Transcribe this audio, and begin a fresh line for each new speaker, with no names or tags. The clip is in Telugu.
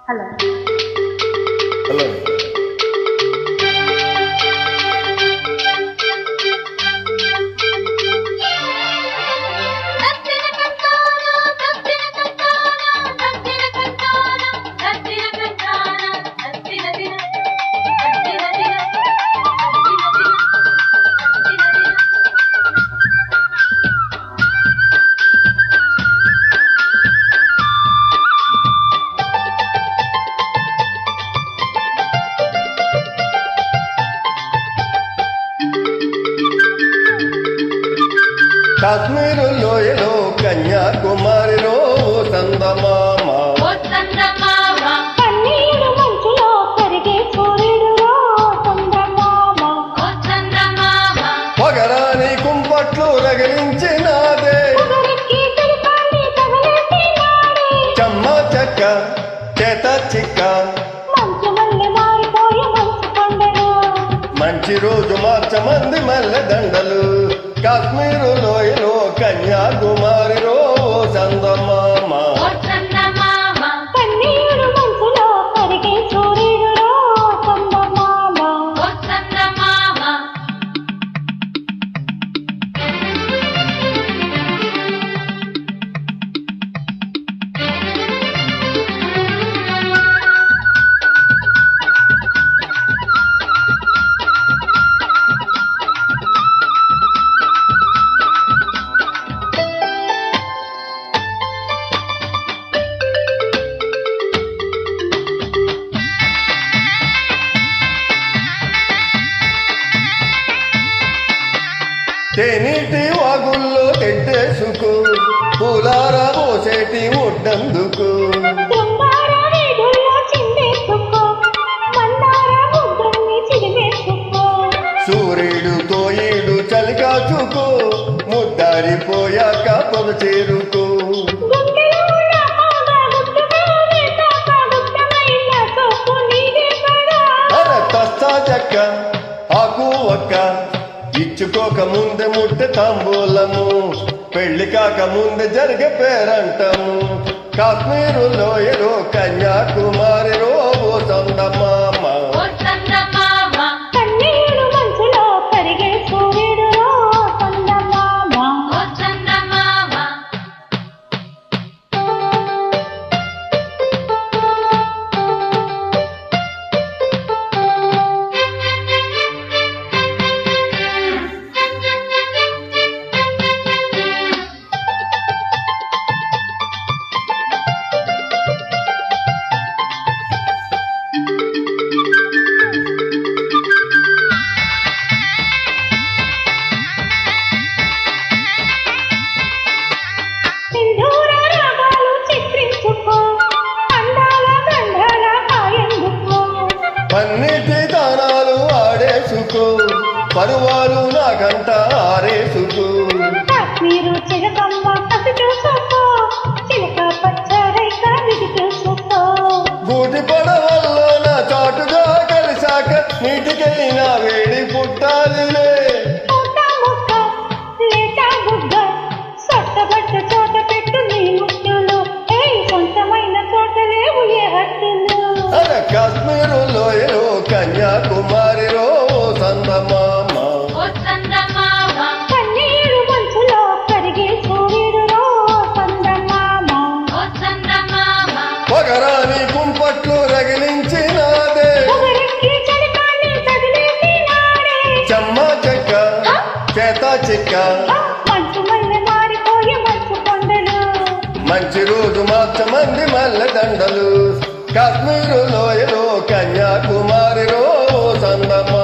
హలో
హలో కాశ్మీరు లోయలో కన్యాకుమారిలో చందమామ
కన్నీరు మంచులో కరిగే సూర్యుడులో చందమామ
పొగరాని కుంపట్లు రగిలించినాదే చెమ్మ చెక్క చేత చిక్క మంచి రోజు మార్చమంది మల్లె దండలు కాశ్మీరు లోయలో కన్యాకుమారిలో చందమామ
కన్నీరు మంచులో కరిగే సూర్యుడులో చందమామ
తేనీటి వాగుల్లో తెట్టేసుకు పూలార పోసేటి ఒడ్డందుకు సూర్యుడు తోయిడు చలి కాచుకో ముద్దారిపోయాక పొగ చేరుకో తస్తా చెక్క ఆకు ఒక్క ఇచ్చుకోక ముందే ముట్టె తాంబూలము పెళ్లి కాక ముందే జరిగే పేరంటము కాశ్మీరు లోయలో కన్యాకుమారిలో ఓ చందమామ
కన్నీరు మంచులో కరిగే సూర్యుడులో చందమామ
పన్నిటి దానాలు ఆడేసుకో పరువాలు నాకంట ఆరేసుకో
కాశ్మీరు చిలకమ్మ కసి చూసుకో చిలక పచ్చరైక విధి చూసుకో
గూటి పడవల్లో నా చాటుగా కలిసాక నీటికెళ్ళిన వేడి పుట్టాలిలే
పూట ముక్క లేట బుగ్గ సొట్టబట్ట చోట పెట్టు నీ ముట్టులు ఏ సొంతమైన చోట లేవు ఏ హట్టులు
అరే కాశ్మీరు లోయలో కన్యాకుమారిలో చందమామ
కన్నీరు మంచులో కరిగే సూర్యుడులో చందమామ
పొగరాని కుంపట్లు రగిలించినాదే
పొగరెక్కి చలికాన్ని తగిలేసినాడే
చెమ్మ చెక్క చేత చిక్క
మంచు మల్లె మారిపోయి మంచు కొండలు
మంచి రోజు మార్చమంది మల్లె దండలు కాశ్మీరు లోయలో కన్యాకుమారిలో చందమామ